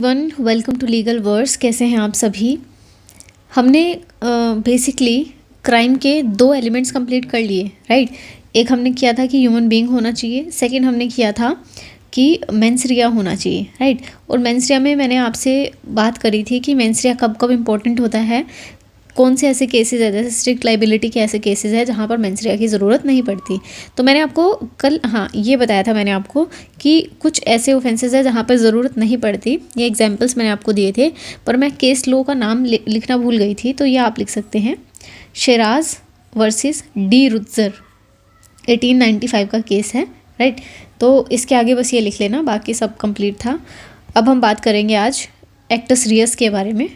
Welcome to legal words. कैसे हैं आप सभी। हमने बेसिकली क्राइम के दो एलिमेंट्स कंप्लीट कर लिए, राइट। एक हमने किया था कि ह्यूमन बीइंग होना चाहिए, सेकंड हमने किया था कि मेंस-रिया होना चाहिए, राइट। और मेंस-रिया में मैंने आपसे बात करी थी कि मेंस-रिया कब कब इम्पोर्टेंट होता है, कौन से ऐसे केसेस है, जैसे स्ट्रिक्ट लाइबिलिटी के ऐसे केसेस है जहाँ पर मेंस-रिया की ज़रूरत नहीं पड़ती। तो मैंने आपको कल ये बताया था मैंने आपको कि कुछ ऐसे ऑफेंसेस है जहाँ पर ज़रूरत नहीं पड़ती। ये एग्जांपल्स मैंने आपको दिए थे, पर मैं केस लॉ का नाम लिखना भूल गई थी, तो ये आप लिख सकते हैं। शेराज वर्सेस डी रुत्जर 1895 का केस है, राइट। तो इसके आगे बस ये लिख लेना, बाकी सब कंप्लीट था। अब हम बात करेंगे आज एक्टस रियस के बारे में।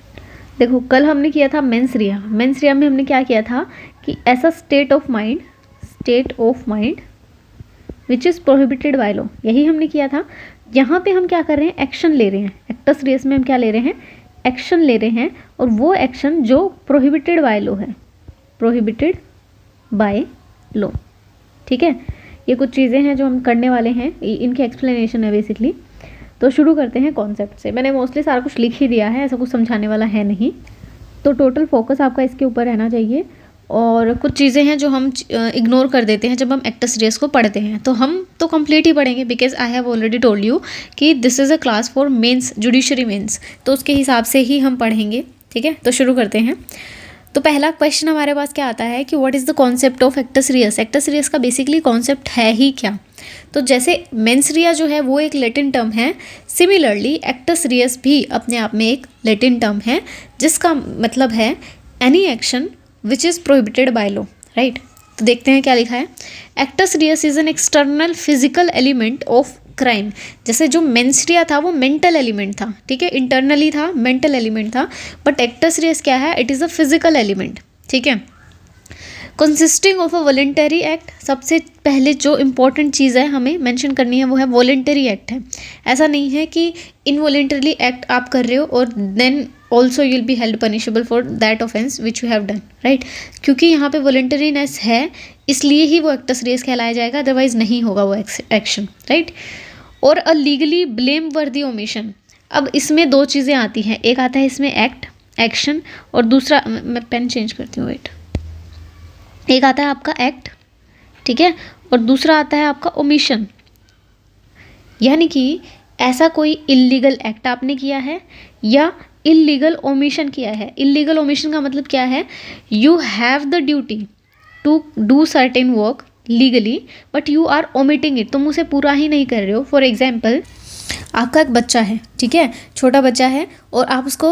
देखो, कल हमने किया था मेंस-रिया। मेंस-रिया में हमने क्या किया था कि ऐसा state of mind which is prohibited by law, यही हमने किया था। यहाँ पे हम क्या कर रहे हैं, एक्शन ले रहे हैं। एक्टस रियस में हम क्या ले रहे हैं, एक्शन ले रहे हैं, और वो एक्शन जो प्रोहिबिटेड बाय लॉ है, प्रोहिबिटेड बाय लॉ, ठीक है। ये कुछ चीज़ें हैं जो हम करने वाले हैं, इनकी एक्सप्लेनेशन है बेसिकली। तो शुरू करते हैं कॉन्सेप्ट से। मैंने मोस्टली सारा कुछ लिख ही दिया है, ऐसा कुछ समझाने वाला है नहीं, तो टोटल फोकस आपका इसके ऊपर रहना चाहिए। और कुछ चीज़ें हैं जो हम इग्नोर कर देते हैं जब हम एक्टस रियस को पढ़ते हैं, तो हम तो कंप्लीट ही पढ़ेंगे, because I have already told you कि this is a class for mains, judiciary mains, तो उसके हिसाब से ही हम पढ़ेंगे, ठीक है। तो शुरू करते हैं। तो पहला क्वेश्चन हमारे पास क्या आता है कि what is the concept of actus reus. Actus reus का बेसिकली कॉन्सेप्ट है ही क्या। तो जैसे मेंस-रिया जो है वो एक लैटिन टर्म है, सिमिलरली एक्टस रियस भी अपने आप में एक लैटिन टर्म है, जिसका मतलब है any action which is prohibited by law, right. तो देखते हैं क्या लिखा है। Actus reus is an external physical element of crime. जैसे जो मेंस-रिया था वो मेंटल एलिमेंट था, ठीक है, इंटरनली था, मेंटल एलिमेंट था, बट एक्टस रियस क्या है, it is a physical element, ठीक है। Consisting of a voluntary act, सबसे पहले जो इम्पोर्टेंट चीज़ है हमें मेंशन करनी है वो है वॉलेंटरी एक्ट है। ऐसा नहीं है कि इनवॉलेंटरली एक्ट आप कर रहे हो और then also you will be held punishable for that offence which you have done, right. क्योंकि यहाँ पे वॉलेंटरीनेस है, इसलिए ही वो एक्टस रियस कहलाया जाएगा, अदरवाइज नहीं होगा वो एक्शन, राइट। और अ लीगली ब्लेम वर्दी ओमिशन, अब इसमें दो चीज़ें आती हैं, एक आता है इसमें एक्ट, एक्शन, और दूसरा, मैं पेन चेंज करती हूँ, वेट, एक आता है आपका एक्ट, ठीक है, और दूसरा आता है आपका ओमिशन। यानी कि ऐसा कोई इल्लीगल एक्ट आपने किया है या इल्लीगल ओमिशन किया है। इल्लीगल ओमिशन का मतलब क्या है, you have the duty to do certain work legally but you are omitting it, तुम उसे पूरा ही नहीं कर रहे हो। फॉर एग्जाम्पल, आपका एक बच्चा है, ठीक है, छोटा बच्चा है, और आप उसको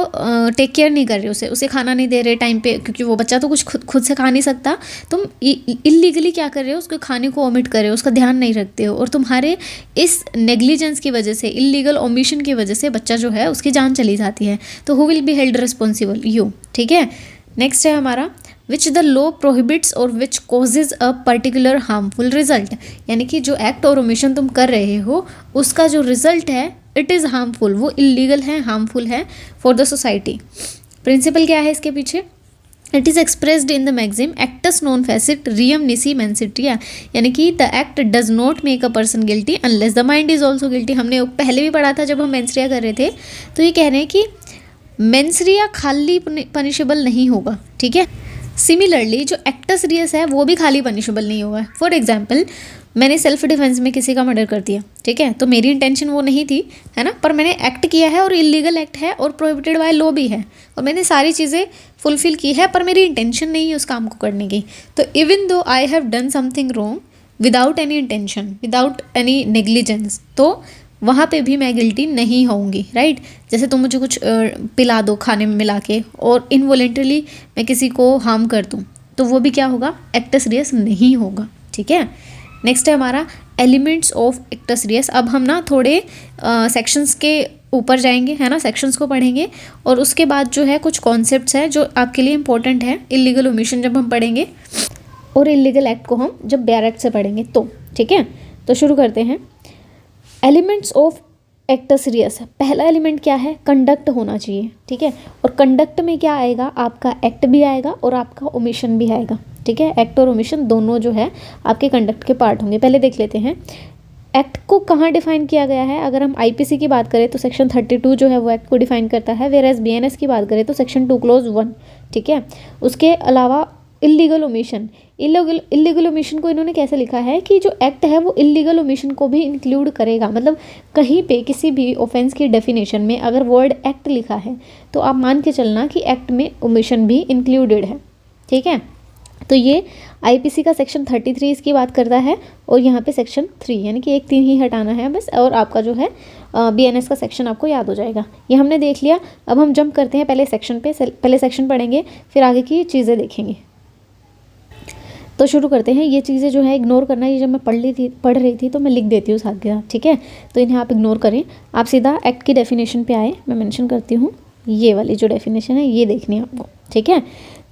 टेक केयर नहीं कर रहे, उसे खाना नहीं दे रहे टाइम पे, क्योंकि वो बच्चा तो कुछ खुद से खा नहीं सकता। तुम इल्लीगली क्या कर रहे हो, उसके खाने को ओमिट कर रहे हो, उसका ध्यान नहीं रखते हो, और तुम्हारे इस नेग्लिजेंस की वजह से, इल्लीगल ओमिशन की वजह से बच्चा जो है उसकी जान चली जाती है। तो who will be held responsible, you, ठीक है। नेक्स्ट है हमारा विच द लॉ प्रोहिबिट्स और which causes a particular harmful result, यानी कि जो एक्ट और ओमिशन तुम कर रहे हो उसका जो रिजल्ट है इट इज़ हार्मफुल, वो इलीगल है, हार्मफुल है फॉर द सोसाइटी। प्रिंसिपल क्या है इसके पीछे, it is expressed in the maxim actus non facit reum nisi mens sit rea, यानी कि the act does not make a person guilty unless the mind is also guilty. हमने पहले भी पढ़ा था जब हम मेंस-रिया कर रहे थे, तो ये कह रहे हैं कि मेंस-रिया खाली पनिशेबल नहीं होगा, ठीक है। सिमिलरली जो एक्टस रियस है वो भी खाली पनिशेबल नहीं होगा। फॉर एग्जाम्पल, मैंने सेल्फ डिफेंस में किसी का मर्डर कर दिया, ठीक है, तो मेरी इंटेंशन वो नहीं थी, है ना, पर मैंने एक्ट किया है और इलीगल एक्ट है और प्रोहिबिटेड बाय लॉ भी है, और मैंने सारी चीज़ें फुलफिल की है, पर मेरी इंटेंशन नहीं है उस काम को करने की। तो even though I have done something wrong without any intention, without any negligence, तो वहाँ पे भी मैं गिल्टी नहीं होऊंगी, राइट। जैसे तुम मुझे कुछ पिला दो खाने में मिला के और इनवॉलेंटरली मैं किसी को हार्म कर दूँ, तो वो भी क्या होगा, एक्टस रियस नहीं होगा, ठीक है। नेक्स्ट है हमारा एलिमेंट्स ऑफ एक्टस रियस। अब हम ना थोड़े सेक्शंस के ऊपर जाएंगे, है ना, सेक्शंस को पढ़ेंगे, और उसके बाद जो है कुछ कॉन्सेप्ट्स हैं जो आपके लिए इंपॉर्टेंट है। इलीगल ओमिशन जब हम पढ़ेंगे और इलीगल एक्ट को हम जब बेयर एक्ट से पढ़ेंगे, तो ठीक है। तो शुरू करते हैं। एलिमेंट्स ऑफ एक्टस रियस, पहला एलिमेंट क्या है, कंडक्ट होना चाहिए, ठीक है। और कंडक्ट में क्या आएगा, आपका एक्ट भी आएगा और आपका ओमिशन भी आएगा, ठीक है। एक्ट और ओमिशन दोनों जो है आपके कंडक्ट के पार्ट होंगे। पहले देख लेते हैं एक्ट को कहाँ डिफाइन किया गया है, अगर हम आईपीसी की बात करें तो सेक्शन 32 जो है वो एक्ट को डिफाइन करता है, वेयर एज बीएनएस की बात करें तो सेक्शन 2 क्लोज 1, ठीक है। उसके अलावा इलीगल ओमिशन, इलीगल ओमिशन को इन्होंने कैसे लिखा है कि जो एक्ट है वो इलीगल ओमिशन को भी इंक्लूड करेगा, मतलब कहीं पे किसी भी ऑफेंस की डेफिनेशन में अगर वर्ड एक्ट लिखा है तो आप मान के चलना कि एक्ट में ओमिशन भी इंक्लूडेड है, ठीक है। तो ये आईपीसी का सेक्शन 33 इसकी बात करता है, और यहाँ पे सेक्शन 3 यानी कि एक 3 ही हटाना है बस, और आपका जो है बीएनएस का सेक्शन आपको याद हो जाएगा। ये हमने देख लिया। अब हम जंप करते हैं पहले सेक्शन पे, पहले सेक्शन पढ़ेंगे फिर आगे की चीज़ें देखेंगे। तो शुरू करते हैं। ये चीज़ें जो है इग्नोर करना, ये जब मैं पढ़ रही थी तो मैं लिख देती हूँ साथ के साथ, ठीक है। तो इन्हें आप इग्नोर करें, आप सीधा एक्ट की डेफिनेशन पे आए। मैं मेंशन करती हूँ, ये वाली जो डेफिनेशन है ये देखनी है आपको, ठीक है।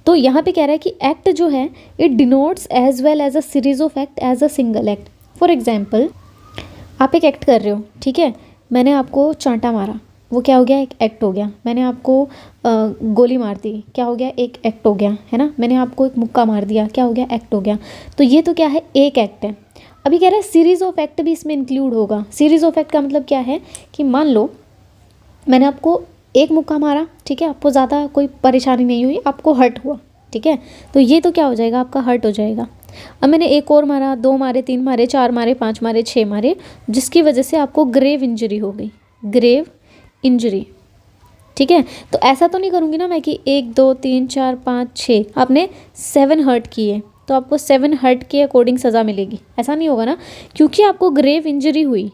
तो यहाँ पे कह रहा है कि एक्ट जो है it denotes as well as a series of act as a single act. For example, आप एक एक्ट कर रहे हो, ठीक है। मैंने आपको चांटा मारा, वो क्या हो गया, एक एक्ट हो गया। मैंने आपको गोली मार दी, क्या हो गया, एक एक्ट हो गया, है ना। मैंने आपको एक मुक्का मार दिया, क्या हो गया, एक्ट हो गया। तो ये तो क्या है, एक एक्ट है। अभी कह रहा है सीरीज ऑफ एक्ट भी इसमें इंक्लूड होगा। सीरीज ऑफ एक्ट का मतलब क्या है कि मान लो मैंने आपको एक मुक्का मारा, ठीक है, आपको ज़्यादा कोई परेशानी नहीं हुई, आपको हर्ट हुआ, ठीक है। तो ये तो क्या हो जाएगा, आपका हर्ट हो जाएगा। अब मैंने एक और मारा, 2 मारे, 3 मारे, 4 मारे, 5 मारे, 6 मारे, जिसकी वजह से आपको ग्रेव इंजरी हो गई, ग्रेव इंजरी, ठीक है। तो ऐसा तो नहीं करूँगी ना मैं कि 1 2 3 4 5 6, आपने 7 हर्ट किए तो आपको 7 हर्ट के अकॉर्डिंग सज़ा मिलेगी, ऐसा नहीं होगा ना, क्योंकि आपको ग्रेव इंजरी हुई।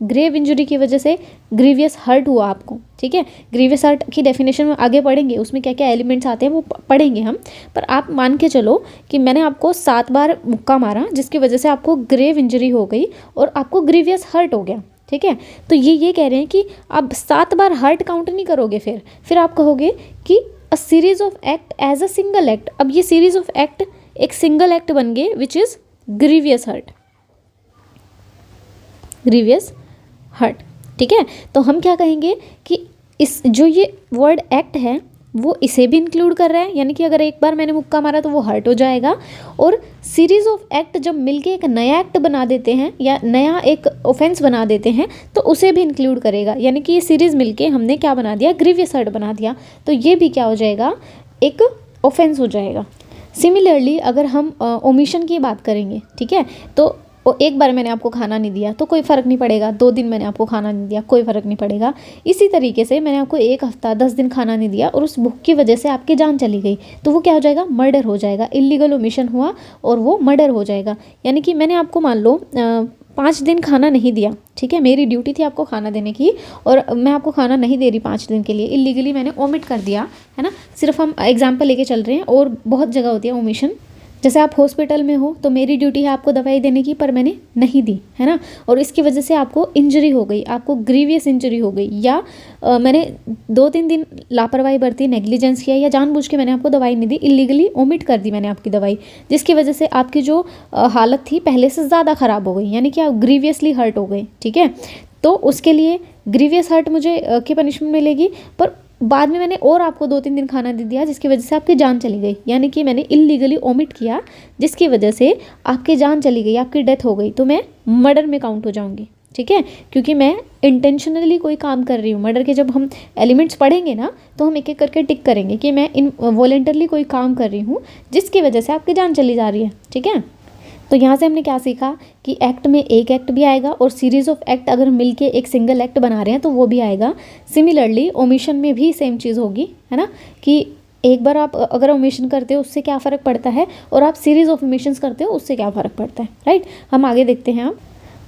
ग्रेव इंजरी की वजह से ग्रीवियस हर्ट हुआ आपको, ठीक है। ग्रीवियस हर्ट की डेफिनेशन में आगे पढ़ेंगे, उसमें क्या क्या एलिमेंट्स आते हैं वो पढ़ेंगे हम। पर आप मान के चलो कि मैंने आपको 7 बार मुक्का मारा जिसकी वजह से आपको ग्रेव इंजरी हो गई और आपको ग्रीवियस हर्ट हो गया, ठीक है। तो ये कह रहे हैं कि आप 7 बार हर्ट काउंट नहीं करोगे, फिर आप कहोगे कि a series of act as a single act. अब ये सीरीज ऑफ एक्ट एक सिंगल एक्ट बन गए which is grievous hurt, grievous hurt, ठीक है। तो हम क्या कहेंगे कि इस जो ये वर्ड एक्ट है वो इसे भी इंक्लूड कर रहा है, यानी कि अगर एक बार मैंने मुक्का मारा तो वो हर्ट हो जाएगा। और सीरीज ऑफ एक्ट जब मिलके एक नया एक्ट बना देते हैं या नया एक ऑफेंस बना देते हैं तो उसे भी इंक्लूड करेगा, यानी कि ये सीरीज मिलके हमने क्या बना दिया, ग्रीवियस हर्ट बना दिया। तो ये भी क्या हो जाएगा, एक ऑफेंस हो जाएगा। सिमिलरली अगर हम ओमिशन की बात करेंगे, ठीक है, तो एक बार मैंने आपको खाना नहीं दिया तो कोई फ़र्क नहीं पड़ेगा, 2 दिन मैंने आपको खाना नहीं दिया कोई फ़र्क नहीं पड़ेगा। इसी तरीके से मैंने आपको 1 हफ्ता 10 दिन खाना नहीं दिया और उस भूख की वजह से आपकी जान चली गई तो वो क्या हो जाएगा, मर्डर हो जाएगा। इलीगल ओमिशन हुआ और वो मर्डर हो जाएगा। यानी कि मैंने आपको मान लो 5 दिन खाना नहीं दिया, ठीक है, मेरी ड्यूटी थी आपको खाना देने की और मैं आपको खाना नहीं दे रही 5 दिन के लिए, इलीगली मैंने ओमिट कर दिया, है ना। सिर्फ हम एग्जाम्पल लेके चल रहे हैं और बहुत जगह होती है ओमिशन। जैसे आप हॉस्पिटल में हो तो मेरी ड्यूटी है आपको दवाई देने की पर मैंने नहीं दी, है ना, और इसकी वजह से आपको इंजरी हो गई, आपको ग्रीवियस इंजरी हो गई, या मैंने 2-3 दिन लापरवाही बरती, नेग्लिजेंस किया, या जानबूझ के मैंने आपको दवाई नहीं दी, इलीगली ओमिट कर दी मैंने आपकी दवाई, जिसकी वजह से आपकी जो हालत थी पहले से ज़्यादा ख़राब हो गई, यानी कि आप ग्रीवियसली हर्ट हो गए, ठीक है। तो उसके लिए ग्रीवियस हर्ट मुझे की पनिशमेंट मिलेगी, पर बाद में मैंने और आपको 2-3 दिन खाना दे दिया जिसकी वजह से आपकी जान चली गई, यानी कि मैंने इलीगली ओमिट किया जिसकी वजह से आपकी जान चली गई, आपकी डेथ हो गई, तो मैं मर्डर में काउंट हो जाऊंगी, ठीक है, क्योंकि मैं इंटेंशनली कोई काम कर रही हूँ। मर्डर के जब हम एलिमेंट्स पढ़ेंगे ना तो हम एक एक करके टिक करेंगे कि मैं वॉलेंटरली कोई काम कर रही हूँ जिसकी वजह से आपकी जान चली जा रही है, ठीक है। तो यहाँ से हमने क्या सीखा कि एक्ट में एक एक्ट भी आएगा और सीरीज ऑफ एक्ट अगर मिलके एक सिंगल एक्ट बना रहे हैं तो वो भी आएगा। सिमिलरली ओमिशन में भी सेम चीज़ होगी, है ना, कि एक बार आप अगर ओमिशन करते हो उससे क्या फ़र्क पड़ता है और आप सीरीज ऑफ ओमिशंस करते हो उससे क्या फ़र्क पड़ता है, राइट। हम आगे देखते हैं। अब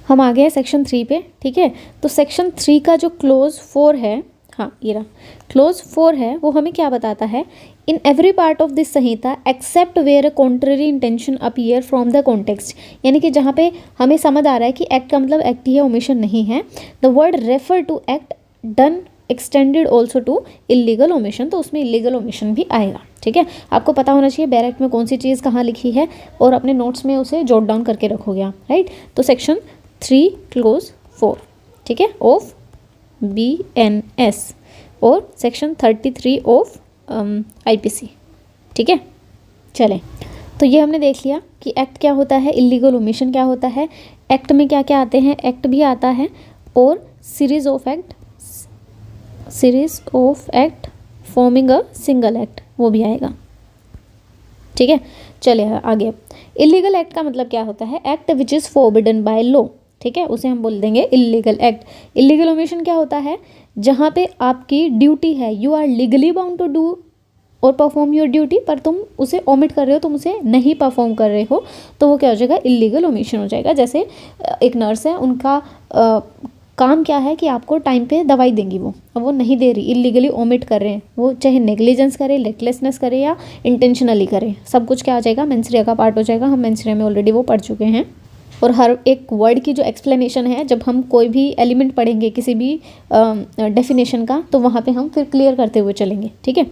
हम आ गए हैं सेक्शन 3 पे, ठीक है। तो सेक्शन 3 का जो क्लोज 4 है, हाँ ये रहा क्लोज 4 है, वो हमें क्या बताता है, in every part of this संहिता except where a contrary intention appear from the context, यानी कि जहाँ पे हमें समझ आ रहा है कि एक्ट का मतलब एक्ट ही है, ओमिशन नहीं है, the word refer to act done extended also to illegal omission, तो उसमें इलीगल ओमिशन भी आएगा, ठीक है। आपको पता होना चाहिए बैरेक्ट में कौन सी चीज़ कहाँ लिखी है और अपने नोट्स में उसे जॉट डाउन करके रखोगे आप, राइट। तो सेक्शन 3 क्लोज 4, ठीक है, ऑफ BNS और सेक्शन 33 ऑफ IPC, ठीक है। चलें, तो ये हमने देख लिया कि एक्ट क्या होता है, इलीगल ओमिशन क्या होता है, एक्ट में क्या क्या आते हैं, एक्ट भी आता है और series of act forming a single act वो भी आएगा। ठीक है, चलिए आगे। इलीगल एक्ट का मतलब क्या होता है, act which is forbidden by law. ठीक है, उसे हम बोल देंगे इलीगल एक्ट। इलीगल ओमिशन क्या होता है, जहाँ पे आपकी ड्यूटी है, you are legally bound to do और परफॉर्म योर ड्यूटी, पर तुम उसे ओमिट कर रहे हो, तुम उसे नहीं परफॉर्म कर रहे हो, तो वो क्या हो जाएगा, इलीगल ओमिशन हो जाएगा। जैसे एक नर्स है, उनका काम क्या है कि आपको टाइम पे दवाई देंगी, वो अब वो नहीं दे रही, इलीगली ओमिट कर रहे हैं, वो चाहे नेग्लिजेंस करे, लेकलेसनेस करे या इंटेंशनली करे, सब कुछ क्या आ जाएगा, मेंसरिया का पार्ट हो जाएगा। हम मेंसरिया में ऑलरेडी वो पढ़ चुके हैं। और हर एक वर्ड की जो एक्सप्लेनेशन है, जब हम कोई भी एलिमेंट पढ़ेंगे किसी भी डेफिनेशन का, तो वहाँ पे हम फिर क्लियर करते हुए चलेंगे। ठीक है,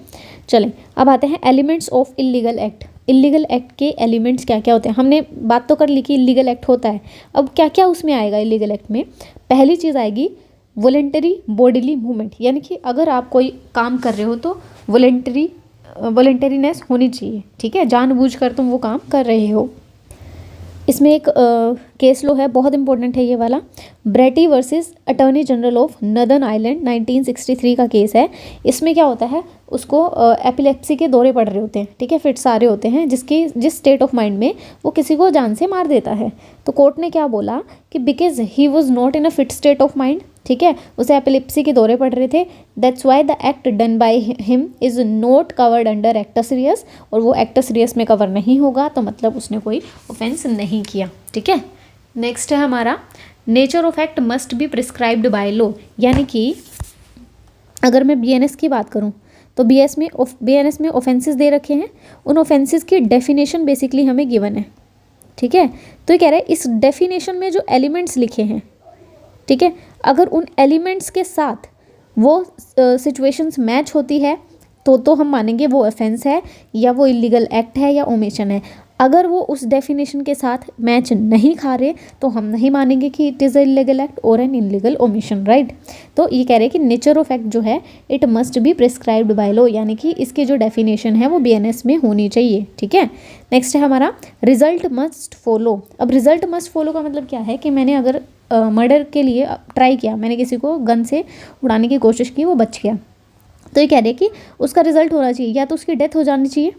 चलें अब आते हैं elements of illegal act. Illegal act के एलिमेंट्स क्या क्या होते हैं, हमने बात तो कर ली कि इलीगल एक्ट होता है, अब क्या क्या उसमें आएगा इलीगल एक्ट में। पहली चीज़ आएगी वॉलंटरी बॉडीली मूवमेंट, यानी कि अगर आप कोई काम कर रहे हो तो वॉलंटरीनेस होनी चाहिए। ठीक है, जानबूझकर तुम वो काम कर रहे हो। इसमें एक केस लो है, बहुत इंपॉर्टेंट है ये वाला, pretty versus attorney general of northern island 1963 का केस है। इसमें क्या होता है, उसको एपिलेप्सी के दौरे पड़ रहे होते हैं, ठीक है, फिट्स आ रहे होते हैं, जिस स्टेट ऑफ माइंड में वो किसी को जान से मार देता है। तो कोर्ट ने क्या बोला कि because he was not in a fit state of mind, ठीक है, उसे एपिलेप्सी के दौरे पड़ रहे थे, that's why the act done by him is not covered under act serious, और वो एक्ट सीरियस में कवर नहीं होगा, तो मतलब उसने कोई ऑफेंस नहीं किया। ठीक है, नेक्स्ट है हमारा nature of act must be prescribed by law, यानी कि अगर मैं बीएनएस की बात करूं तो बीएनएस में ऑफेंसेस दे रखे हैं, उन ऑफेंसेस की डेफिनेशन बेसिकली हमें गिवन है। ठीक है, तो ये कह रहे हैं इस डेफिनेशन में जो एलिमेंट्स लिखे हैं, ठीक है, अगर उन एलिमेंट्स के साथ वो सिचुएशंस मैच होती है तो हम मानेंगे वो ऑफेंस है या वो इलीगल एक्ट है या ओमिशन है। अगर वो उस डेफिनेशन के साथ मैच नहीं खा रहे तो हम नहीं मानेंगे कि it is a illegal act और एन इलीगल ओमिशन, राइट। तो ये कह रहे हैं कि नेचर ऑफ एक्ट जो है it must be prescribed by law, यानी कि इसकी जो डेफिनेशन है वो बीएनएस में होनी चाहिए। ठीक है, नेक्स्ट है हमारा रिजल्ट मस्ट फॉलो। अब रिजल्ट मस्ट फॉलो का मतलब क्या है कि मैंने अगर मर्डर के लिए ट्राई किया, मैंने किसी को गन से उड़ाने की कोशिश की, वो बच गया, तो ये कह रहे हैं कि उसका रिजल्ट होना चाहिए, या तो उसकी डेथ हो जानी चाहिए,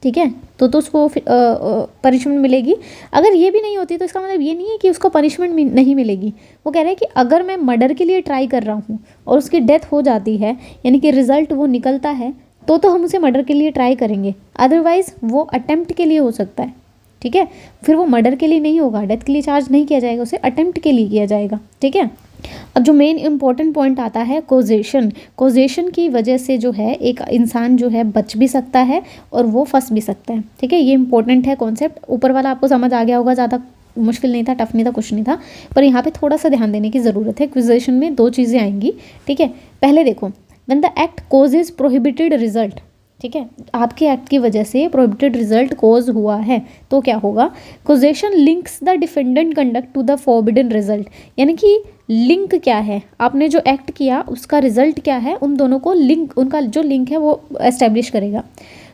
ठीक है, तो उसको पनिशमेंट मिलेगी। अगर ये भी नहीं होती तो इसका मतलब ये नहीं है कि उसको पनिशमेंट नहीं मिलेगी। वो कह रहे हैं कि अगर मैं मर्डर के लिए ट्राई कर रहा हूँ और उसकी डेथ हो जाती है, यानी कि रिजल्ट वो निकलता है, तो हम उसे मर्डर के लिए ट्राई करेंगे, अदरवाइज़ वो अटेम्प्ट के लिए हो सकता है। ठीक है, फिर वो मर्डर के लिए नहीं होगा, डेथ के लिए चार्ज नहीं किया जाएगा, उसे अटेम्प्ट के लिए किया जाएगा। ठीक है, अब जो मेन इंपॉर्टेंट पॉइंट आता है कोजेशन की वजह से जो है एक इंसान जो है बच भी सकता है और वो फंस भी सकता है। ठीक है, ये इंपॉर्टेंट है कॉन्सेप्ट। ऊपर वाला आपको समझ आ गया होगा, ज़्यादा मुश्किल नहीं था, टफ नहीं था, कुछ नहीं था, पर यहाँ पे थोड़ा सा ध्यान देने की ज़रूरत है। कोजेशन में दो चीज़ें आएंगी। ठीक है, पहले देखो, when the act causes prohibited result, ठीक है, आपके एक्ट की वजह से प्रोहिबिटेड रिजल्ट कॉज हुआ है, तो क्या होगा, causation links the defendant conduct to the forbidden result, यानी कि लिंक क्या है, आपने जो एक्ट किया उसका रिजल्ट क्या है, उन दोनों को लिंक, उनका जो लिंक है वो एस्टेब्लिश करेगा।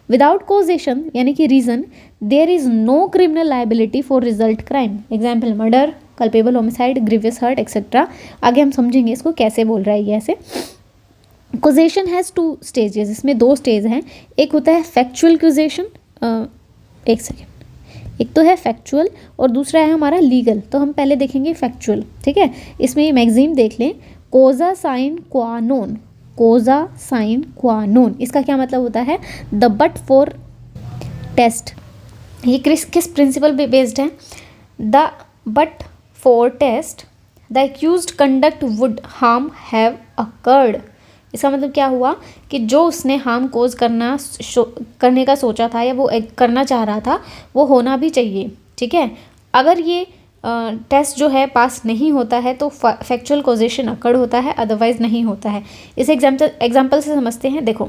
विदाउट कॉजेशन यानी कि reason, there is no criminal liability for result crime, example murder, culpable homicide, grievous hurt etcetera. आगे हम समझेंगे इसको कैसे बोल रहा है ये ऐसे। कोजेशन हैज़ 2 स्टेजेस, इसमें 2 स्टेज हैं। एक होता है फैक्चुअल कोजेशन, एक सेकेंड, एक तो है फैक्चुअल और दूसरा है हमारा लीगल। तो हम पहले देखेंगे फैक्चुअल। ठीक है, इसमें ये मैगजीन देख लें, कोजा साइन क्वा नोन, कोजा साइन क्वा नोन, इसका क्या मतलब होता है, द बट फॉर टेस्ट। ये किस प्रिंसिपल पे बेस्ड है, the but for test the accused conduct would harm have occurred. इसका मतलब क्या हुआ कि जो उसने हार्म कोज करने का सोचा था या वो करना चाह रहा था वो होना भी चाहिए। ठीक है, अगर ये टेस्ट जो है पास नहीं होता है तो फैक्चुअल कोजेशन अकर्ड होता है, अदरवाइज नहीं होता है। इस एग्जाम्पल से समझते हैं। देखो,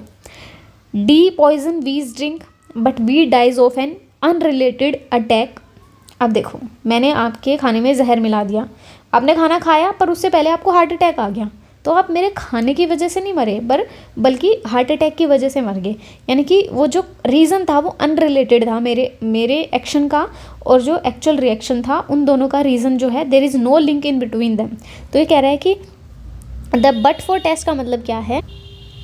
D poison V's drink but V dies of an unrelated attack. अब देखो, मैंने आपके खाने में जहर मिला दिया, आपने खाना खाया पर उससे पहले आपको हार्ट अटैक आ गया, तो आप मेरे खाने की वजह से नहीं मरे बल्कि हार्ट अटैक की वजह से मर गए। यानी कि वो जो रीज़न था वो अनरिलेटेड था मेरे एक्शन का, और जो एक्चुअल रिएक्शन था उन दोनों का रीज़न जो है there is no link in between them. तो ये कह रहा है कि द बट फॉर टेस्ट का मतलब क्या है,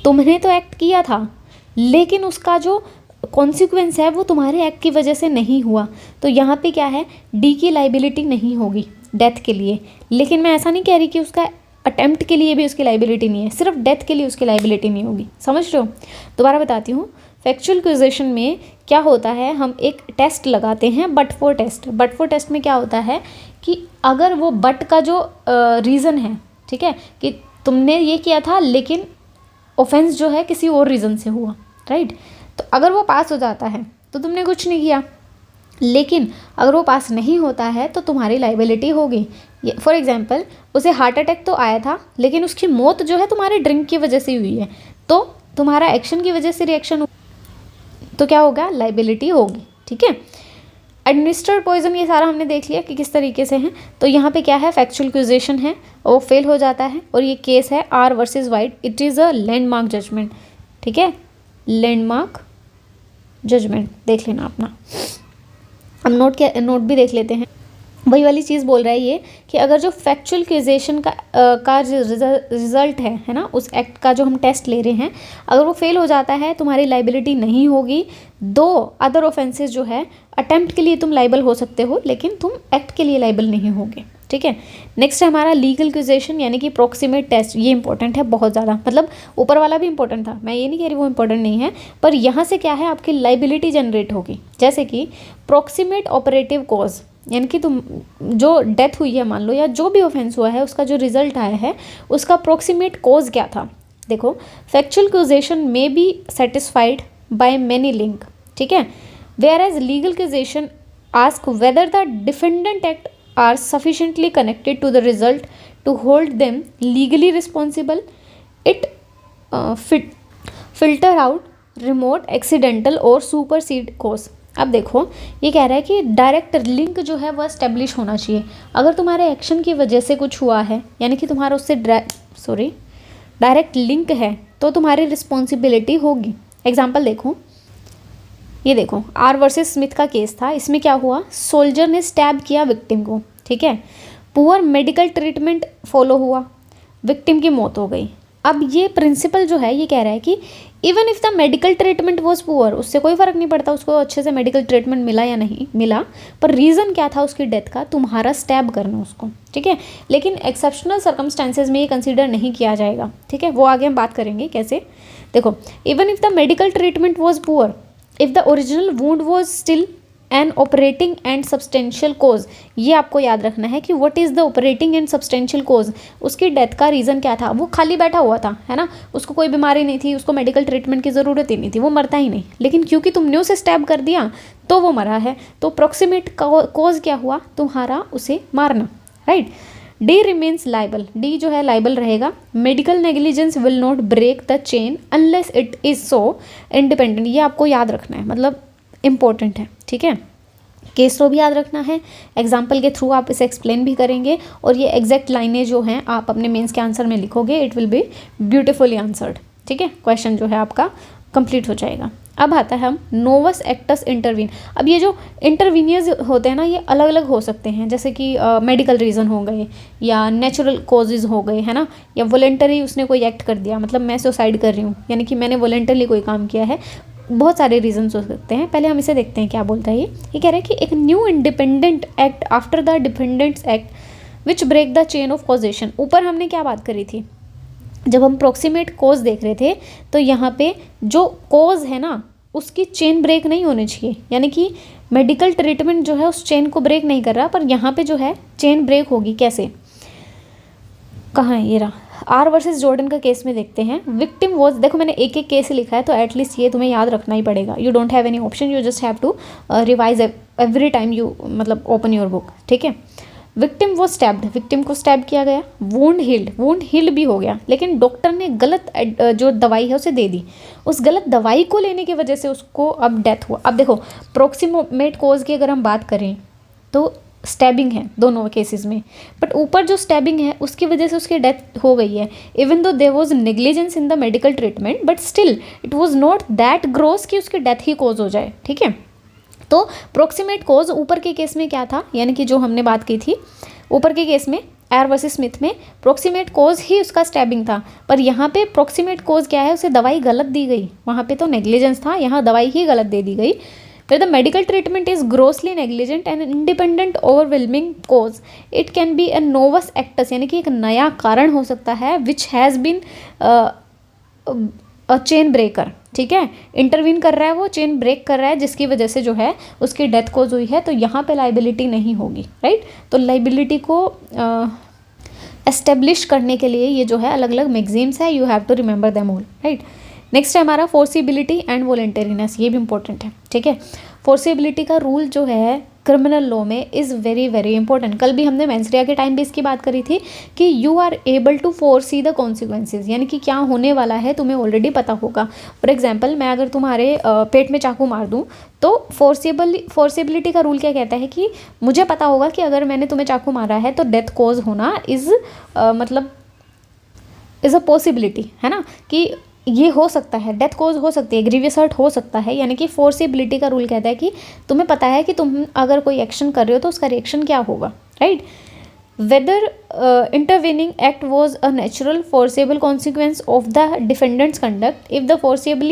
तुमने तो एक्ट किया था लेकिन उसका जो कॉन्सिक्वेंस है वो तुम्हारे एक्ट की वजह से नहीं हुआ। तो यहाँ पे क्या है, डी की लाइबिलिटी नहीं होगी डेथ के लिए। लेकिन मैं ऐसा नहीं कह रही कि उसका अटेम्प्ट के लिए भी उसकी लाइबिलिटी नहीं है, सिर्फ डेथ के लिए उसकी लाइबिलिटी नहीं होगी। समझ रहे हो? दोबारा बताती हूँ, फैक्चुअल क्यूजेशन में क्या होता है, हम एक टेस्ट लगाते हैं but for test. But for test में क्या होता है कि अगर वो बट का जो रीज़न है, ठीक है, कि तुमने ये किया था लेकिन ऑफेंस जो है किसी और रीज़न से हुआ, राइट, तो अगर वो पास हो जाता है तो तुमने कुछ नहीं किया। लेकिन अगर वो पास नहीं होता है तो तुम्हारी लाइबिलिटी होगी। फॉर एग्जांपल, उसे हार्ट अटैक तो आया था लेकिन उसकी मौत जो है तुम्हारे ड्रिंक की वजह से हुई है, तो तुम्हारा एक्शन की वजह से रिएक्शन हो, तो क्या होगा, लाइबिलिटी होगी। ठीक है, एडमिनिस्टर्ड पॉइजन ये सारा हमने देख लिया कि किस तरीके से हैं। तो यहाँ पे क्या है, फैक्चुअल क्यूजेशन है, वो फेल हो जाता है, और ये केस है R versus White. It is a landmark judgement. ठीक है, लैंडमार्क जजमेंट देख लेना अपना। हम नोट भी देख लेते हैं। वही वाली चीज़ बोल रहा है ये कि अगर जो फैक्चुअल क्यूजेशन का जो रिजल्ट है ना, उस एक्ट का जो हम टेस्ट ले रहे हैं, अगर वो फेल हो जाता है तुम्हारी लाइबिलिटी नहीं होगी। दो अदर ऑफेंसेस जो है, अटेम्प्ट के लिए तुम लाइबल हो सकते हो लेकिन तुम एक्ट के लिए लाइबल नहीं होगे। ठीक है, नेक्स्ट है हमारा लीगल क्यूजेशन यानी कि प्रॉक्सिमेट टेस्ट। ये इंपॉर्टेंट है बहुत ज़्यादा, मतलब ऊपर वाला भी इंपॉर्टेंट था, मैं ये नहीं कह रही वो इंपॉर्टेंट नहीं है, पर यहाँ से क्या है, आपकी लाइबिलिटी जनरेट होगी। जैसे कि प्रॉक्सिमेट ऑपरेटिव कॉज, यानी कि तुम जो डेथ हुई है मान लो, या जो भी ऑफेंस हुआ है उसका जो रिजल्ट आया है उसका प्रॉक्सिमेट कॉज क्या था। देखो, फैक्चुअल क्यूजेशन में be satisfied by many link. ठीक है, whereas legal causation ask whether the defendant act are sufficiently connected to the result to hold them legally responsible. It filter out remote, accidental और supersede cause. अब देखो, ये कह रहा है कि डायरेक्ट लिंक जो है वह एस्टेब्लिश होना चाहिए। अगर तुम्हारे एक्शन की वजह से कुछ हुआ है, यानी कि तुम्हारा उससे डायरेक्ट लिंक है, तो तुम्हारी रिस्पॉन्सिबिलिटी होगी। एग्जाम्पल देखो, ये देखो, आर वर्सेस स्मिथ का केस था। इसमें क्या हुआ, सोल्जर ने स्टैब किया विक्टिम को। ठीक है, पुअर मेडिकल ट्रीटमेंट फॉलो हुआ, विक्टिम की मौत हो गई। अब ये प्रिंसिपल जो है ये कह रहा है कि even if the medical treatment was poor, उससे कोई फ़र्क नहीं पड़ता उसको अच्छे से मेडिकल ट्रीटमेंट मिला या नहीं मिला, पर रीज़न क्या था उसकी डेथ का, तुम्हारा स्टैब करना उसको। ठीक है, लेकिन एक्सेप्शनल सर्कमस्टांसेस में ये कंसीडर नहीं किया जाएगा। ठीक है, वो आगे हम बात करेंगे कैसे। देखो, even if the medical treatment was poor, if the original wound was still an operating and substantial cause. ये आपको याद रखना है कि what is the operating and substantial cause. उसकी डेथ का रीज़न क्या था, वो खाली बैठा हुआ था, है ना, उसको कोई बीमारी नहीं थी, उसको मेडिकल ट्रीटमेंट की ज़रूरत ही नहीं थी, वो मरता ही नहीं, लेकिन क्योंकि तुमने उसे स्टैब कर दिया तो वो मरा है। तो प्रॉक्सिमेट कोज क्या हुआ, तुम्हारा उसे मारना, right. D remains liable, D जो है लाइबल रहेगा। Medical negligence will not break the chain unless it is so independent. ये आपको याद रखना है, मतलब इंपॉर्टेंट है। ठीक है, केस तो भी याद रखना है, एग्जाम्पल के थ्रू आप इसे एक्सप्लेन भी करेंगे, और ये एग्जैक्ट लाइनें जो हैं आप अपने मेंस के आंसर में लिखोगे, it will be beautifully answered. ठीक है, क्वेश्चन जो है आपका कंप्लीट हो जाएगा। अब आता है हम नोवस एक्टस इंटरवीन। अब ये जो इंटरवीनियर्स होते हैं ना, ये अलग अलग हो सकते हैं, जैसे कि मेडिकल रीज़न हो गए, या नेचुरल कॉजेज हो गए, है ना, या वॉलेंटरी उसने कोई एक्ट कर दिया, मतलब मैं सुसाइड कर रही हूँ, यानी कि मैंने वॉलेंटरली कोई काम किया है। बहुत सारे रीजंस हो सकते हैं। पहले हम इसे देखते हैं क्या बोलता है ये कह रहा है कि एक new independent act after the defendant's act which break the chain of causation. ऊपर हमने क्या बात करी थी, जब हम प्रॉक्सिमेट कॉज देख रहे थे, तो यहाँ पे जो कॉज है ना उसकी चेन ब्रेक नहीं होनी चाहिए, यानी कि मेडिकल ट्रीटमेंट जो है उस चेन को ब्रेक नहीं कर रहा, पर यहाँ पे जो है चेन ब्रेक होगी। कैसे, कहाँ है, ये रहा, आर वर्सेस जॉर्डन का केस में देखते हैं। विक्टिम वॉज, देखो मैंने एक एक केस लिखा है तो एटलीस्ट ये तुम्हें याद रखना ही पड़ेगा। You don't have any option, you just have to revise every time you मतलब ओपन योर बुक। ठीक है, विक्टिम वॉज स्टैब्ड, विक्टिम को स्टैब किया गया। वुंड हील्ड भी हो गया, लेकिन डॉक्टर ने गलत जो दवाई है उसे दे दी, उस गलत दवाई को लेने की वजह से उसको अब डेथ हुआ। अब देखो, प्रॉक्सिमेट कॉज की अगर हम बात करें तो स्टैबिंग है दोनों केसेस में, बट ऊपर जो स्टैबिंग है उसकी वजह से उसकी डेथ हो गई है। Even though there was negligence in the medical treatment, but still it was not that gross कि उसकी डेथ ही कॉज हो जाए, ठीक है। तो प्रोक्सीमेट कॉज ऊपर के केस में क्या था, यानी कि जो हमने बात की थी ऊपर के केस में एयर वर्सेस स्मिथ में प्रोक्सीमेट कॉज ही उसका स्टैबिंग था, पर यहाँ पे प्रोक्सीमेट कॉज क्या है, उसे दवाई गलत दी गई। वहाँ पे तो नेग्लिजेंस था, यहाँ दवाई ही गलत दे दी गई। फिर the medical treatment is grossly negligent and independent overwhelming cause, it can be a novus actus, यानी कि एक नया कारण हो सकता है which has been chain breaker, ठीक है। इंटरवीन कर रहा है, वो चेन ब्रेक कर रहा है, जिसकी वजह से जो है उसकी डेथ कोज हुई है। तो यहाँ पे लाइबिलिटी नहीं होगी, राइट। तो लाइबिलिटी को एस्टेब्लिश करने के लिए ये जो है अलग अलग मैगजीम्स है, you have to remember them all, right. Next है हमारा फोर्सिबिलिटी एंड वॉलंटरीनेस, ये भी इंपॉर्टेंट है, ठीक है। फोर्सिबिलिटी का रूल जो है क्रिमिनल लॉ में इज़ वेरी वेरी इंपॉर्टेंट। कल भी हमने मेंस्ट्रिया के टाइम भी इसकी बात करी थी कि you are able to foresee the consequences, यानी कि क्या होने वाला है तुम्हें ऑलरेडी पता होगा। फॉर एग्जांपल मैं अगर तुम्हारे पेट में चाकू मार दूं तो फोर्सिबिलिटी का रूल क्या कहता है कि मुझे पता होगा कि अगर मैंने तुम्हें चाकू मारा है तो डेथ कॉज होना इज़ मतलब इज़ अ पॉसिबिलिटी, है ना, कि ये हो सकता है, डेथ कोज हो सकती है, ग्रीवियस हर्ट हो सकता है। यानी कि फोर्सिबिलिटी का रूल कहता है कि तुम्हें पता है कि तुम अगर कोई एक्शन कर रहे हो तो उसका रिएक्शन क्या होगा, right. Whether intervening act was a natural foreseeable consequence of the defendant's conduct if the foreseeable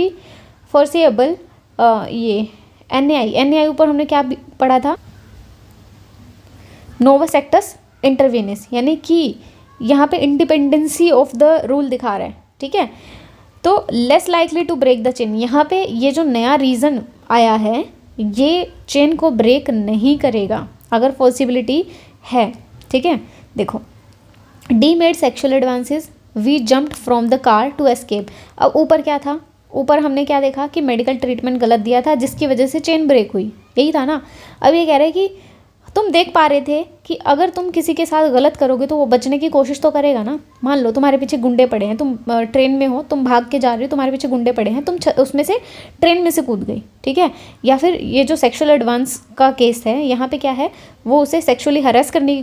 ये एन ऊपर हमने क्या पढ़ा था, नोवस एक्टस इंटरवेनिस, यानी कि यहाँ पे इंडिपेंडेंसी ऑफ द रूल दिखा रहा है, ठीक है। तो less likely to break the chain, यहाँ पे ये जो नया रीज़न आया है ये चेन को ब्रेक नहीं करेगा अगर पॉसिबिलिटी है, ठीक है। देखो, D made sexual advances, we jumped from the car to escape. अब ऊपर क्या था, ऊपर हमने क्या देखा कि मेडिकल ट्रीटमेंट गलत दिया था जिसकी वजह से चेन ब्रेक हुई, यही था ना। अब ये कह रहे हैं कि तुम देख पा रहे थे कि अगर तुम किसी के साथ गलत करोगे तो वो बचने की कोशिश तो करेगा ना। मान लो तुम्हारे पीछे गुंडे पड़े हैं, तुम ट्रेन में हो, तुम भाग के जा रहे हो, तुम्हारे पीछे गुंडे पड़े हैं, तुम उसमें से ट्रेन में से कूद गई, ठीक है। या फिर ये जो सेक्सुअल एडवांस का केस है, यहाँ पे क्या है, वो उसे सेक्सुअली हरास करने की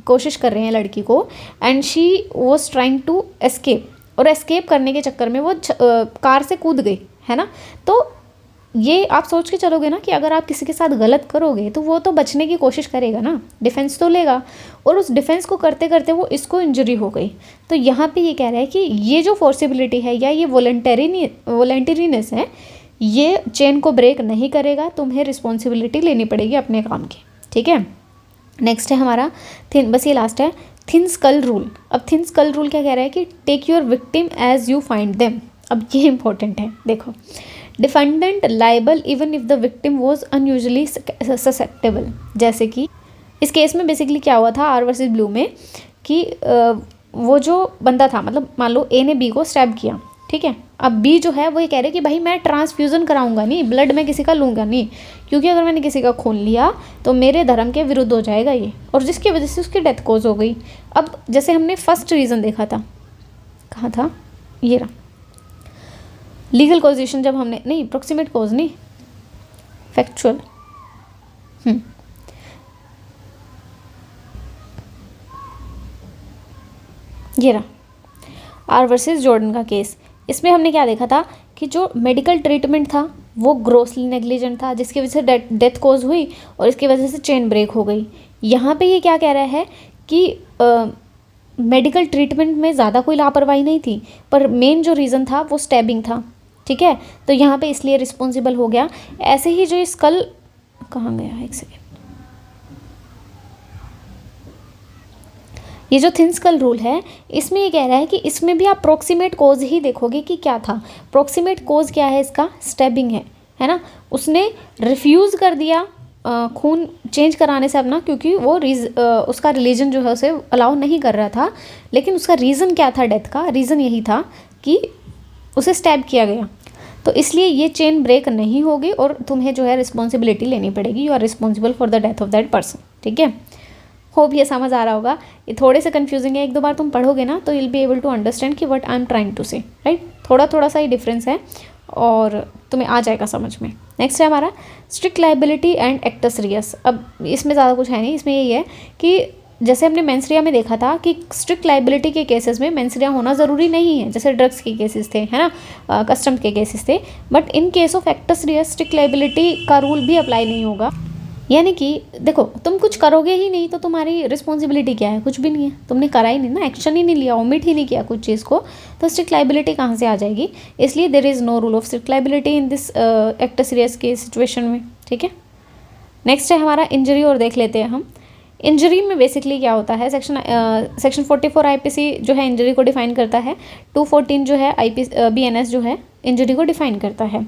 कोशिश कर रहे हैं लड़की को, and she was trying to escape, और एस्केप करने के चक्कर में वो कार से कूद गई, है ना। तो ये आप सोच के चलोगे ना कि अगर आप किसी के साथ गलत करोगे तो वो तो बचने की कोशिश करेगा ना, डिफेंस तो लेगा, और उस डिफेंस को करते करते वो इसको इंजरी हो गई। तो यहाँ पे ये कह रहा है कि ये जो फोर्सिबिलिटी है या ये वॉलंटरीनेस है, ये चेन को ब्रेक नहीं करेगा, तुम्हें रिस्पॉन्सिबिलिटी लेनी पड़ेगी अपने काम की, ठीक है। नेक्स्ट है हमारा बस ये लास्ट है, थिन स्कल रूल। अब थिन स्कल रूल क्या कह रहा है कि take your victim as you find them. अब ये इंपॉर्टेंट है, देखो, defendant liable even if the victim was unusually susceptible. जैसे कि इस केस में बेसिकली क्या हुआ था आर वर्सेस ब्लू में कि वो जो बंदा था, मतलब मान लो ए ने बी को स्टैब किया, ठीक है। अब बी जो है वो ये कह रहे कि भाई मैं ट्रांसफ्यूज़न कराऊंगा नहीं, ब्लड मैं किसी का लूँगा नहीं, क्योंकि अगर मैंने किसी का खून लिया तो मेरे धर्म के विरुद्ध हो जाएगा ये, और जिसकी वजह से उसकी डेथ कोज हो गई। अब जैसे हमने फर्स्ट रीज़न देखा था, कहाँ था, ये रहा, लीगल कॉजेशन, जब हमने नहीं प्रोक्सीमेट कॉज नहीं, फैक्चुअल, ये रहा आर वर्सेस जॉर्डन का केस। इसमें हमने क्या देखा था कि जो मेडिकल ट्रीटमेंट था वो ग्रोसली नेग्लिजेंट था, जिसकी वजह से डेथ कॉज हुई और इसकी वजह से चेन ब्रेक हो गई। यहाँ पे ये क्या कह रहा है कि मेडिकल ट्रीटमेंट में ज़्यादा कोई लापरवाही नहीं थी, पर मेन जो रीज़न था वो स्टैबिंग था, ठीक है। तो यहाँ पे इसलिए रिस्पॉन्सिबल हो गया। ऐसे ही जो स्कल कहाँ गया, एक सेकेंड, ये जो थिन स्कल रूल है इसमें ये कह रहा है कि इसमें भी आप प्रोक्सीमेट कोज ही देखोगे कि क्या था। प्रोक्सीमेट कोज क्या है इसका, स्टैबिंग है ना। उसने रिफ्यूज़ कर दिया खून चेंज कराने से अपना, क्योंकि वो उसका रिलीजन जो है उसे अलाउ नहीं कर रहा था, लेकिन उसका रीज़न क्या था, डेथ का रीज़न यही था कि उसे स्टैब किया गया। तो इसलिए ये चेन ब्रेक नहीं होगी और तुम्हें जो है रिस्पॉन्सिबिलिटी लेनी पड़ेगी, you are responsible for the death of that person, ठीक है। होप ये समझ आ रहा होगा। ये थोड़े से कन्फ्यूजिंग है, एक दो बार तुम पढ़ोगे ना तो you will be able to understand कि what I am trying to say, right. थोड़ा सा ही डिफरेंस है और तुम्हें आ जाएगा समझ में। नेक्स्ट है हमारा strict liability and acts Reis. अब इसमें ज़्यादा कुछ है नहीं, इसमें यही है कि जैसे हमने मेंस रिया में देखा था कि स्ट्रिक्ट लाइबिलिटी के केसेस में मेंस रिया होना ज़रूरी नहीं है, जैसे ड्रग्स के केसेस थे, है ना, कस्टम के केसेस थे। But in case of actus reus strict liability का रूल भी अप्लाई नहीं होगा। यानी कि देखो, तुम कुछ करोगे ही नहीं तो तुम्हारी रिस्पॉन्सिबिलिटी क्या है? कुछ भी नहीं है, तुमने करा ही नहीं ना, एक्शन ही नहीं लिया, ओमिट ही नहीं किया कुछ चीज़ को, तो स्ट्रिक्ट लाइबिलिटी कहाँ से आ जाएगी? इसलिए there is no rule of strict liability in this actus reus के सिचुएशन में। ठीक है, नेक्स्ट है हमारा इंजरी, और देख लेते हैं हम। इंजरी में बेसिकली क्या होता है, सेक्शन 44 आईपीसी जो है इंजरी को डिफाइन करता है, 214 जो है बीएनएस जो है इंजरी को डिफाइन करता है।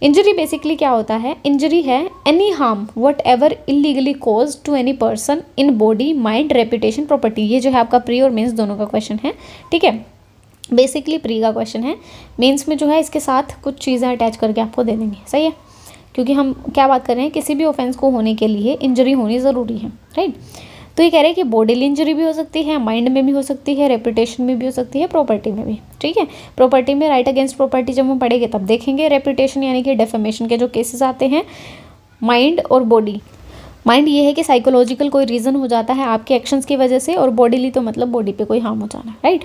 इंजरी बेसिकली क्या होता है? इंजरी है any harm whatever illegally caused to any person in body, mind, reputation, property. ये जो है आपका प्री और मेंस दोनों का क्वेश्चन है। ठीक है, बेसिकली प्री का क्वेश्चन है, मेंस में जो है इसके साथ कुछ चीज़ें अटैच करके आपको दे देंगे। सही है, क्योंकि हम क्या बात कर रहे हैं, किसी भी ऑफेंस को होने के लिए इंजरी होनी ज़रूरी है, राइट। तो ये कह रहे हैं कि बॉडीली इंजरी भी हो सकती है, माइंड में भी हो सकती है, रेपुटेशन में भी हो सकती है, प्रॉपर्टी में भी। ठीक है, प्रॉपर्टी में राइट अगेंस्ट प्रॉपर्टी जब हम पढ़ेंगे तब देखेंगे। रेपुटेशन यानी कि डेफेमेशन के जो केसेस आते हैं। माइंड और बॉडी, माइंड ये है कि साइकोलॉजिकल कोई रीज़न हो जाता है आपके एक्शंस की वजह से, और बॉडीली तो मतलब बॉडी पे कोई हार्म हो जाना, राइट।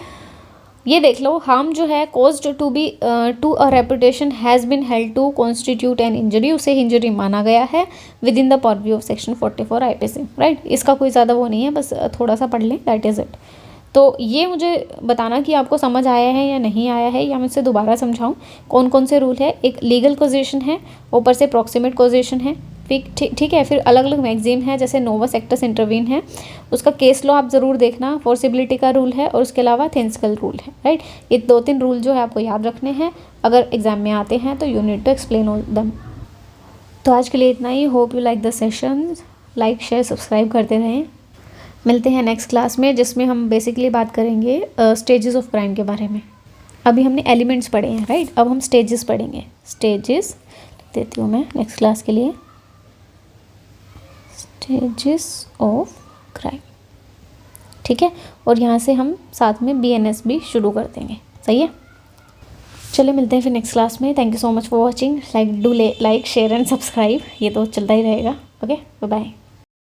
ये देख लो, हार्म जो है caused to a reputation has been held to constitute an injury, उसे इंजरी माना गया है within the purview of section 44 IPC, right. इसका कोई ज़्यादा वो नहीं है, बस थोड़ा सा पढ़ लें, दैट इज़ इट। तो ये मुझे बताना कि आपको समझ आया है या नहीं आया है, या मैं इससे दोबारा समझाऊँ कौन कौन से रूल है। एक लीगल कॉजेशन है, ऊपर से प्रॉक्सिमेट कॉजेशन है, ठीक है। फिर अलग अलग मैगजीम है, जैसे नोवस एक्टस इंटरवीन है, उसका केस लॉ आप ज़रूर देखना, फोर्सिबिलिटी का रूल है, और उसके अलावा थिंसिकल रूल है, राइट। ये 2-3 रूल जो है आपको याद रखने हैं, अगर एग्जाम में आते हैं तो you need to explain all them. तो आज के लिए इतना ही। Hope you like the session, like share subscribe करते रहें। मिलते हैं नेक्स्ट क्लास में, जिसमें हम बेसिकली बात करेंगे स्टेजेस ऑफ क्राइम के बारे में। अभी हमने एलिमेंट्स पढ़े हैं, राइट, अब हम स्टेजेस पढ़ेंगे। स्टेजेस देती हूँ मैं नेक्स्ट क्लास के लिए, स्टेजेस ऑफ क्राइम। ठीक है, और यहाँ से हम साथ में बीएनएस भी शुरू कर देंगे। सही है, चलिए मिलते हैं फिर नेक्स्ट क्लास में। Thank you so much for watching. Like share and subscribe, ये तो चलता ही रहेगा। Okay, bye bye.